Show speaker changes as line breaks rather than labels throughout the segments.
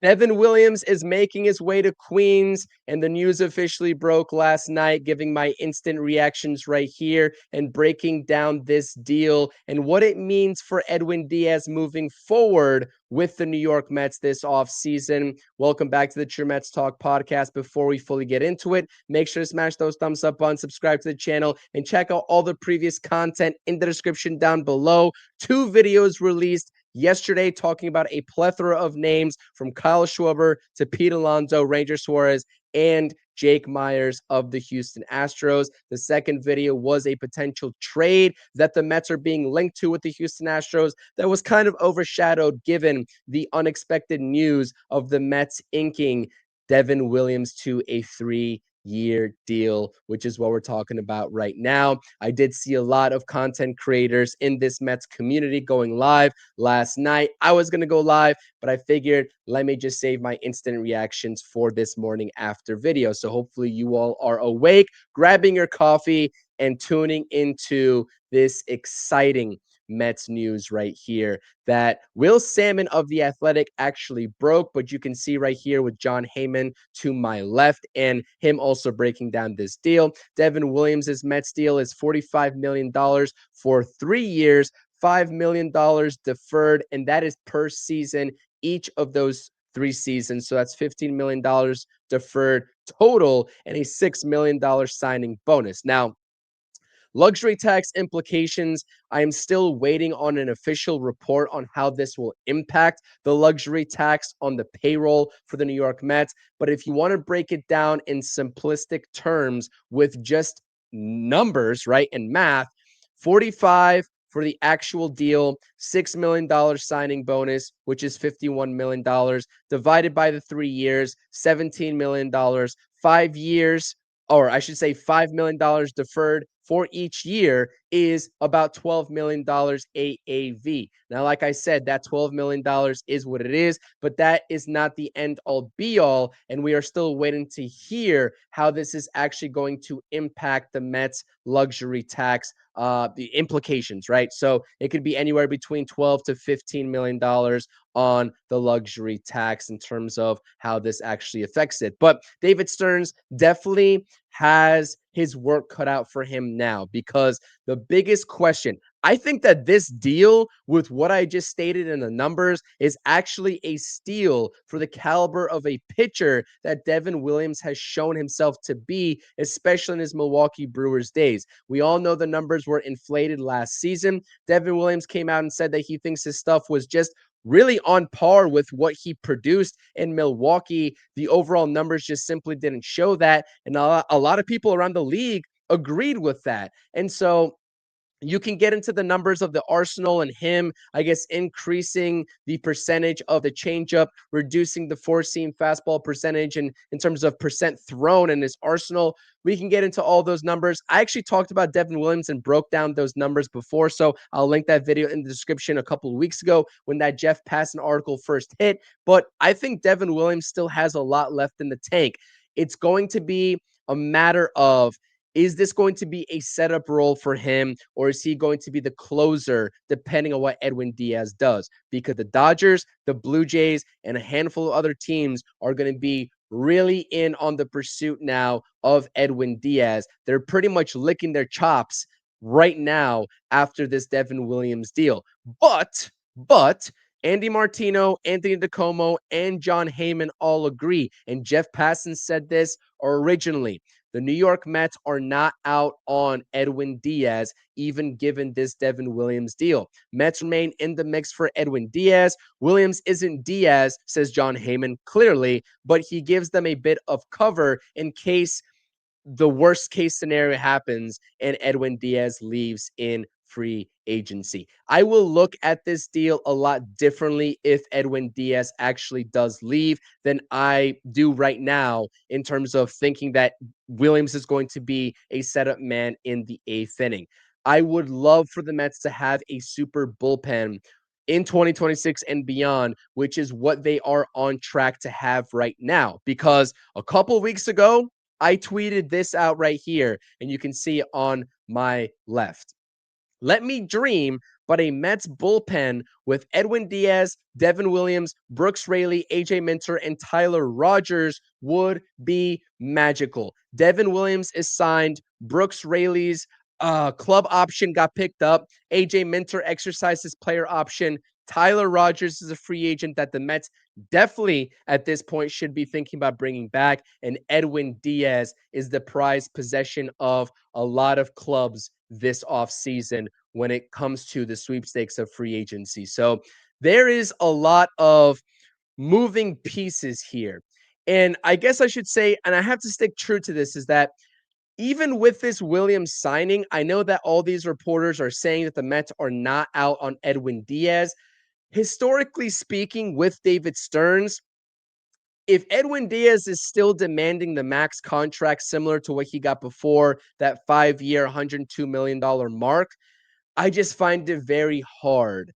Devin Williams is making his way to Queens, and the news officially broke last night, giving my instant reactions right here and breaking down this deal and what it means for Edwin Diaz moving forward with the New York Mets this offseason. Welcome back to the True Mets Talk podcast. Before we fully get into it, make sure to smash those thumbs up buttons, subscribe to the channel, and check out all the previous content in the description down below. 2 videos released yesterday talking about a plethora of names from Kyle Schwarber to Pete Alonso, Ranger Suarez, and Jake Myers of the Houston Astros. The second video was a potential trade that the Mets are being linked to with the Houston Astros that was kind of overshadowed given the unexpected news of the Mets inking Devin Williams to a 3-year deal, which is what we're talking about right now. I did see a lot of content creators in this Mets community going live last night. I was going to go live, but I figured let me just save my instant reactions for this morning after video. So hopefully you all are awake, grabbing your coffee, and tuning into this exciting Mets news right here that Will Salmon of The Athletic actually broke, but you can see right here with John Heyman to my left and him also breaking down this deal. Devin Williams' Mets deal is $45 million for 3 years, $5 million deferred, and that is per season, each of those 3 seasons. So that's $15 million deferred total and a $6 million signing bonus. Now, luxury tax implications. I am still waiting on an official report on how this will impact the luxury tax on the payroll for the New York Mets. But if you want to break it down in simplistic terms with just numbers, right, and math, 45 for the actual deal, $6 million signing bonus, which is $51 million, divided by the 3 years, $17 million, 5 years, or I should say $5 million deferred for each year is about $12 million AAV. Now, like I said, that $12 million is what it is, but that is not the end all be all. And we are still waiting to hear how this is actually going to impact the Mets luxury tax, the implications, right? So it could be anywhere between 12 to $15 million on the luxury tax in terms of how this actually affects it. But David Stearns definitely has his work cut out for him now because the biggest question, I think that this deal with what I just stated in the numbers is actually a steal for the caliber of a pitcher that Devin Williams has shown himself to be, especially in his Milwaukee Brewers days. We all know the numbers were inflated last season. Devin Williams came out and said that he thinks his stuff was just really on par with what he produced in Milwaukee. The overall numbers just simply didn't show that. And a lot of people around the league agreed with that. And so you can get into the numbers of the arsenal and him, I guess, increasing the percentage of the changeup, reducing the four-seam fastball percentage, and in terms of percent thrown in his arsenal. We can get into all those numbers. I actually talked about Devin Williams and broke down those numbers before, so I'll link that video in the description a couple of weeks ago when that Jeff Passan article first hit. But I think Devin Williams still has a lot left in the tank. It's going to be a matter of, is this going to be a setup role for him, or is he going to be the closer, depending on what Edwin Diaz does? Because the Dodgers, the Blue Jays, and a handful of other teams are going to be really in on the pursuit now of Edwin Diaz. They're pretty much licking their chops right now after this Devin Williams deal. But Andy Martino, Anthony DiComo, and John Heyman all agree. And Jeff Passan said this originally. The New York Mets are not out on Edwin Diaz, even given this Devin Williams deal. Mets remain in the mix for Edwin Diaz. Williams isn't Diaz, says John Heyman, clearly, but he gives them a bit of cover in case the worst case scenario happens and Edwin Diaz leaves in free agency. I will look at this deal a lot differently if Edwin Diaz actually does leave than I do right now in terms of thinking that Williams is going to be a setup man in the 8th inning. I would love for the Mets to have a super bullpen in 2026 and beyond, which is what they are on track to have right now. Because a couple of weeks ago, I tweeted this out right here, and you can see it on my left. Let me dream, but a Mets bullpen with Edwin Diaz, Devin Williams, Brooks Raley, AJ Minter, and Tyler Rogers would be magical. Devin Williams is signed. Brooks Raley's club option got picked up. AJ Minter exercised his player option. Tyler Rogers is a free agent that the Mets definitely at this point should be thinking about bringing back. And Edwin Diaz is the prized possession of a lot of clubs this offseason when it comes to the sweepstakes of free agency. So there is a lot of moving pieces here. And I guess I should say, and I have to stick true to this, is that even with this Williams signing, I know that all these reporters are saying that the Mets are not out on Edwin Diaz. Historically speaking, with David Stearns, if Edwin Diaz is still demanding the max contract similar to what he got before, that 5-year, $102 million mark, I just find it very hard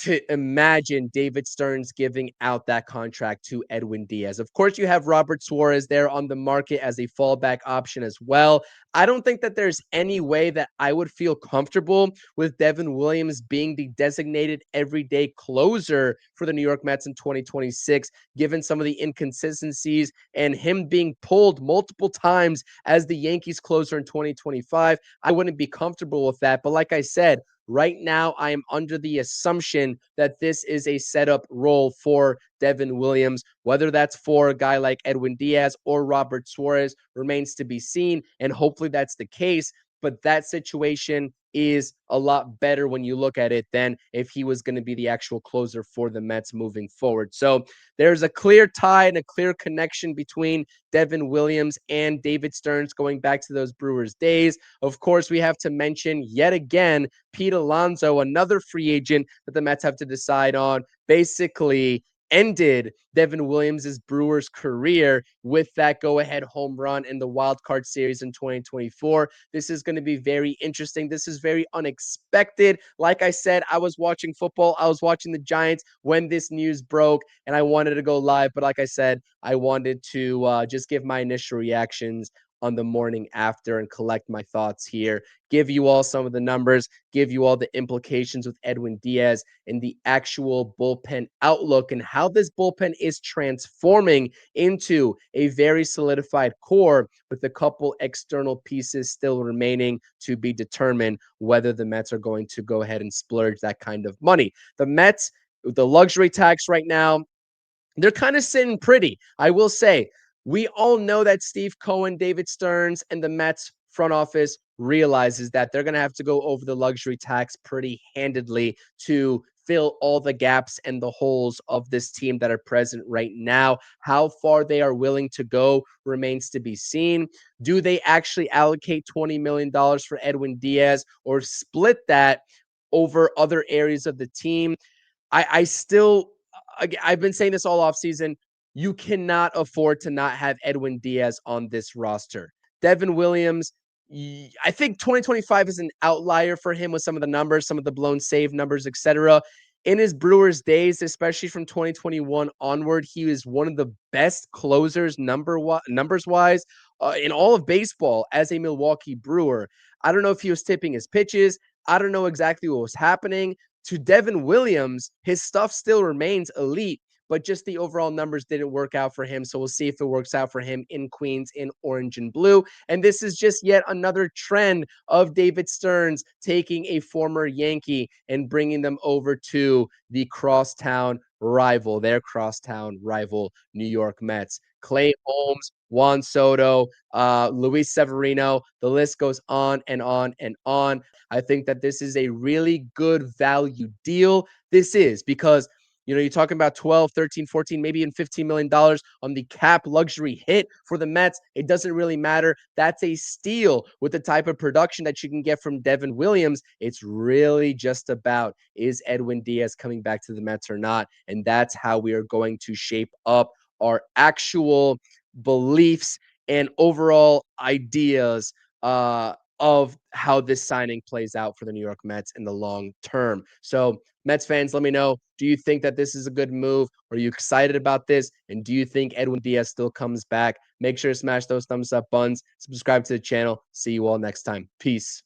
to imagine David Stearns giving out that contract to Edwin Diaz. Of course, you have Robert Suarez there on the market as a fallback option as well. I don't think that there's any way that I would feel comfortable with Devin Williams being the designated everyday closer for the New York Mets in 2026, given some of the inconsistencies and him being pulled multiple times as the Yankees closer in 2025. I wouldn't be comfortable with that. But like I said, right now, I am under the assumption that this is a setup role for Devin Williams. Whether that's for a guy like Edwin Diaz or Robert Suarez remains to be seen, and hopefully that's the case. But that situation is a lot better when you look at it than if he was going to be the actual closer for the Mets moving forward. So there's a clear tie and a clear connection between Devin Williams and David Stearns going back to those Brewers days. Of course, we have to mention yet again Pete Alonso, another free agent that the Mets have to decide on, basically ended Devin Williams' Brewers career with that go-ahead home run in the wild card series in 2024. This is going to be very interesting. This is very unexpected. Like I said, I was watching football. I was watching the Giants when this news broke, and I wanted to go live. But like I said, I wanted to just give my initial reactions on the morning after and collect my thoughts here, give you all some of the numbers, give you all the implications with Edwin Diaz and the actual bullpen outlook and how this bullpen is transforming into a very solidified core with a couple external pieces still remaining to be determined whether the Mets are going to go ahead and splurge that kind of money. The Mets, with the luxury tax right now, they're kind of sitting pretty. I will say, we all know that Steve Cohen, David Stearns, and the Mets front office realizes that they're going to have to go over the luxury tax pretty handedly to fill all the gaps and the holes of this team that are present right now. How far they are willing to go remains to be seen. Do they actually allocate $20 million for Edwin Diaz or split that over other areas of the team? I still, I've been saying this all offseason. You cannot afford to not have Edwin Diaz on this roster. Devin Williams, I think 2025 is an outlier for him with some of the numbers, some of the blown save numbers, etc. In his Brewers days, especially from 2021 onward, he was one of the best closers numbers wise in all of baseball as a Milwaukee Brewer. I don't know if he was tipping his pitches. I don't know exactly what was happening. To Devin Williams, his stuff still remains elite, but just the overall numbers didn't work out for him. So we'll see if it works out for him in Queens in orange and blue. And this is just yet another trend of David Stearns taking a former Yankee and bringing them over to the crosstown rival, their crosstown rival, New York Mets. Clay Holmes, Juan Soto, Luis Severino, the list goes on and on and on. I think that this is a really good value deal. This is because, you're talking about 12, 13, 14, maybe even $15 million on the cap luxury hit for the Mets. It doesn't really matter. That's a steal with the type of production that you can get from Devin Williams. It's really just about, is Edwin Diaz coming back to the Mets or not? And that's how we are going to shape up our actual beliefs and overall ideas of how this signing plays out for the New York Mets in the long term. So, Mets fans, let me know. Do you think that this is a good move? Are you excited about this? And do you think Edwin Diaz still comes back? Make sure to smash those thumbs up buttons. Subscribe to the channel. See you all next time. Peace.